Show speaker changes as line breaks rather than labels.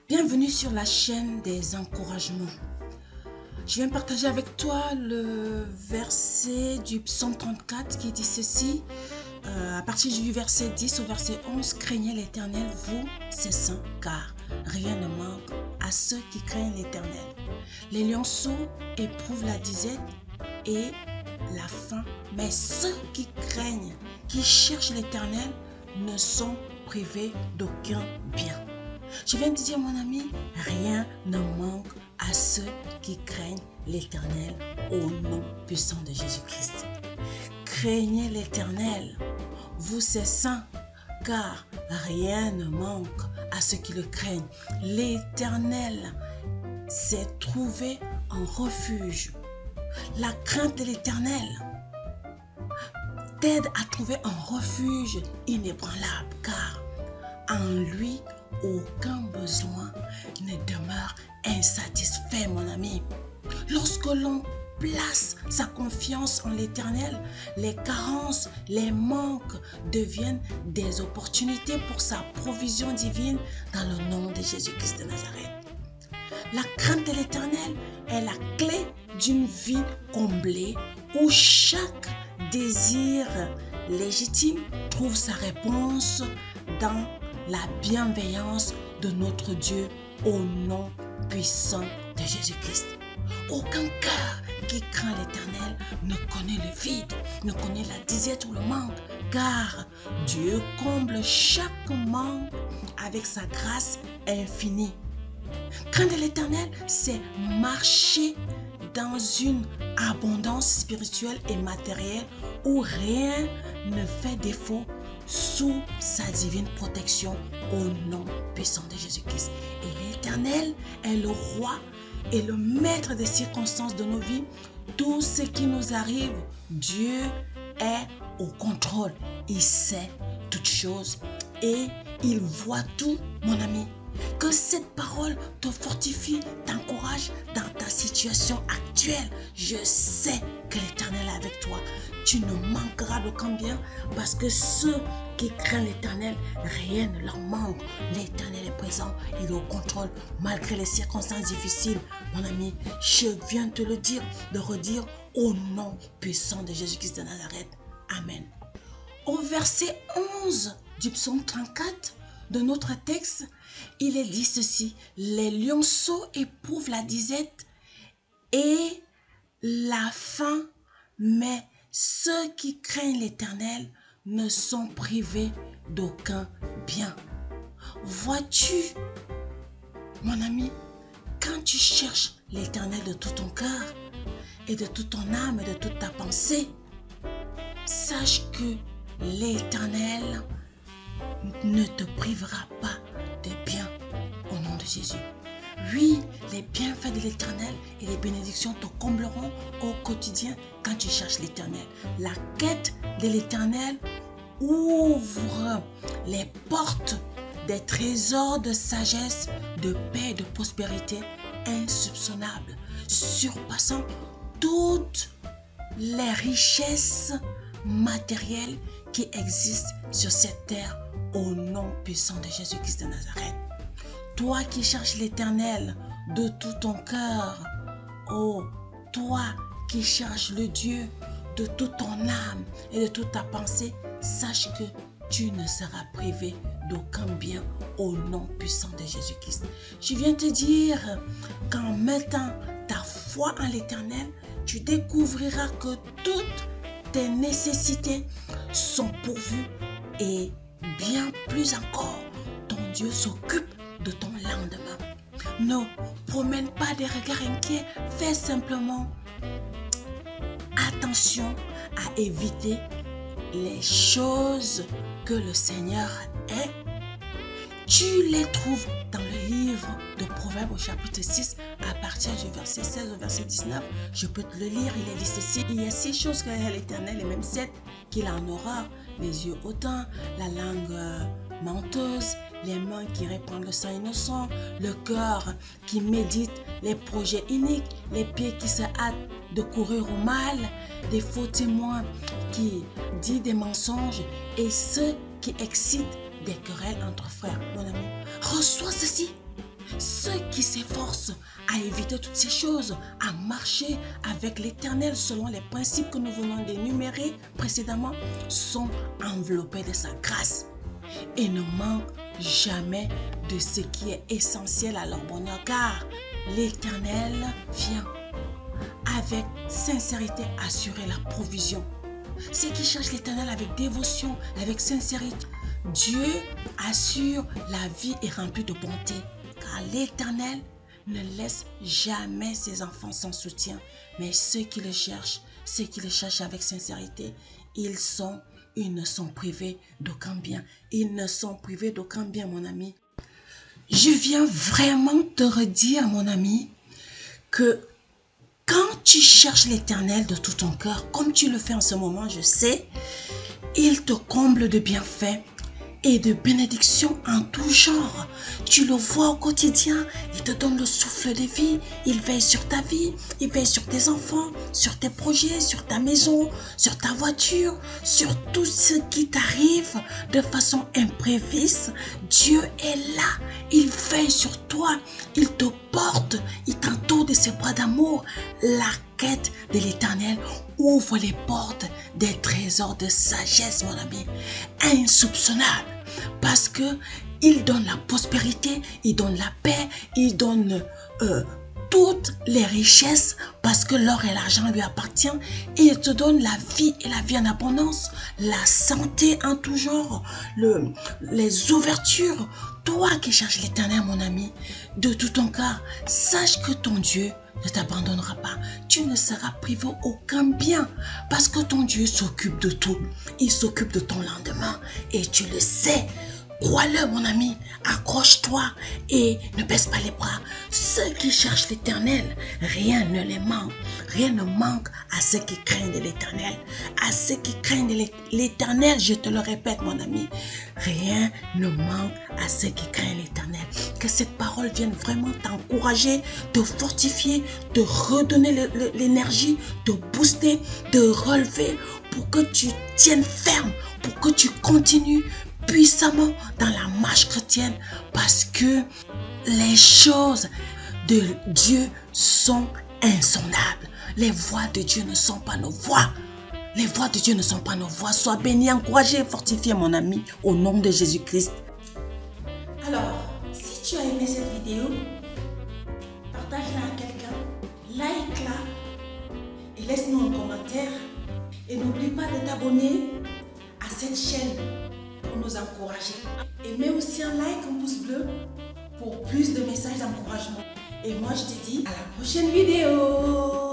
Bienvenue sur la chaîne des encouragements. Je viens partager avec toi le verset du psaume 34 qui dit ceci. À partir du verset 10 au verset 11, craignez l'Éternel, vous, ses saints, car rien ne manque à ceux qui craignent l'Éternel. Les lionceaux éprouvent la disette et la faim, mais ceux qui craignent, qui cherchent l'Éternel, ne sont privés d'aucun bien. Je viens de dire, mon ami, rien ne manque à ceux qui craignent l'Éternel au nom puissant de Jésus-Christ. Craignez l'Éternel, vous ses saints, car rien ne manque à ceux qui le craignent. L'Éternel s'est trouvé en refuge. La crainte de l'Éternel t'aide à trouver un refuge inébranlable, car en lui, aucun besoin ne demeure insatisfait, mon ami. Lorsque l'on place sa confiance en l'Éternel, les carences, les manques deviennent des opportunités pour sa provision divine dans le nom de Jésus-Christ de Nazareth. La crainte de l'Éternel est la clé d'une vie comblée où chaque désir légitime trouve sa réponse dans la bienveillance de notre Dieu au nom puissant de Jésus-Christ. Aucun cœur qui craint l'Éternel ne connaît le vide, ne connaît la disette ou le manque, car Dieu comble chaque manque avec sa grâce infinie. Craindre l'Éternel, c'est marcher dans une abondance spirituelle et matérielle où rien ne fait défaut sous sa divine protection au nom puissant de Jésus-Christ. Et l'Éternel est le roi et le maître des circonstances de nos vies. Tout ce qui nous arrive, Dieu est au contrôle. Il sait toutes choses et il voit tout, mon ami. Que cette parole te fortifie, t'encourage dans ta situation actuelle. Je sais que l'Éternel est avec toi. Tu ne manqueras d'aucun bien parce que ceux qui craignent l'Éternel, rien ne leur manque. L'Éternel est présent, il est au contrôle malgré les circonstances difficiles. Mon ami, je viens te le dire, de redire au nom puissant de Jésus-Christ de Nazareth. Amen. Au verset 11 du psaume 34 de notre texte, il est dit ceci: les lionceaux éprouvent la disette et la faim, mais ceux qui craignent l'Éternel ne sont privés d'aucun bien. Vois-tu, mon ami, quand tu cherches l'Éternel de tout ton cœur et de toute ton âme et de toute ta pensée, sache que l'Éternel ne te privera pas de bien au nom de Jésus. Oui, les bienfaits de l'Éternel et les bénédictions te combleront au quotidien quand tu cherches l'Éternel. La quête de l'Éternel ouvre les portes des trésors de sagesse, de paix et de prospérité insoupçonnables, surpassant toutes les richesses matérielles qui existent sur cette terre au nom puissant de Jésus-Christ de Nazareth. Toi qui cherches l'Éternel de tout ton cœur, oh, toi qui cherches le Dieu de toute ton âme et de toute ta pensée, sache que tu ne seras privé d'aucun bien au nom puissant de Jésus-Christ. Je viens te dire qu'en mettant ta foi en l'Éternel, tu découvriras que toutes tes nécessités sont pourvues et bien plus encore, ton Dieu s'occupe de ton lendemain. Ne promène pas des regards inquiets, fais simplement attention à éviter les choses que le Seigneur est. Tu les trouves dans le livre de Proverbes au chapitre 6 à partir du verset 16 au verset 19. Je peux te le lire, il est dit ceci: il y a 6 choses que l'Éternel et même 7 qu'il en aura: les yeux hautains, la langue menteuse, les mains qui répandent le sang innocent, le cœur qui médite les projets iniques, les pieds qui se hâtent de courir au mal, des faux témoins qui disent des mensonges et ceux qui excitent des querelles entre frères. Mon ami, reçois ceci. s'efforce à éviter toutes ces choses, à marcher avec l'Éternel selon les principes que nous venons d'énumérer précédemment, sont enveloppés de sa grâce et ne manquent jamais de ce qui est essentiel à leur bonheur, car l'Éternel vient avec sincérité assurer la provision. Ceux qui cherchent l'Éternel avec dévotion, avec sincérité, Dieu assure la vie est remplie de bonté, car l'Éternel ne laisse jamais ses enfants sans soutien. Mais ceux qui le cherchent avec sincérité, ils ne sont privés d'aucun bien. Ils ne sont privés d'aucun bien, mon ami. Je viens vraiment te redire, mon ami, que quand tu cherches l'Éternel de tout ton cœur, comme tu le fais en ce moment, je sais, il te comble de bienfaits et de bénédictions en tout genre. Tu le vois au quotidien, il te donne le souffle de vie, il veille sur ta vie, il veille sur tes enfants, sur tes projets, sur ta maison, sur ta voiture, sur tout ce qui t'arrive de façon impréviste. Dieu est là, il veille sur toi, il te porte, il t'entoure de ses bras d'amour. La quête de l'Éternel ouvre les portes des trésors de sagesse, mon ami, insoupçonnable, parce que il donne la prospérité, il donne la paix, il donne toutes les richesses, parce que l'or et l'argent lui appartient, et il te donne la vie et la vie en abondance, la santé en tout genre, les ouvertures. Toi qui cherches l'Éternel, mon ami, de tout ton cœur, sache que ton Dieu ne t'abandonnera pas. Tu ne seras privé aucun bien, parce que ton Dieu s'occupe de tout. Il s'occupe de ton lendemain et tu le sais. Crois-le, mon ami, accroche-toi et ne baisse pas les bras. Ceux qui cherchent l'Éternel, rien ne les manque. Rien ne manque à ceux qui craignent l'Éternel. À ceux qui craignent l'Éternel, je te le répète, mon ami, rien ne manque à ceux qui craignent l'Éternel. Que cette parole vienne vraiment t'encourager, te fortifier, te redonner l'énergie, te booster, te relever pour que tu tiennes ferme, pour que tu continues puissamment dans la marche chrétienne, parce que les choses de Dieu sont insondables. Les voies de Dieu ne sont pas nos voies. Les voies de Dieu ne sont pas nos voies. Sois béni, encouragé et fortifié, mon ami, au nom de Jésus-Christ. Alors, si tu as aimé cette vidéo, partage-la à quelqu'un, like-la et laisse-nous un commentaire. Et n'oublie pas de t'abonner à cette chaîne pour nous encourager. Et mets aussi un like, un pouce bleu pour plus de messages d'encouragement. Et moi, je te dis à la prochaine vidéo.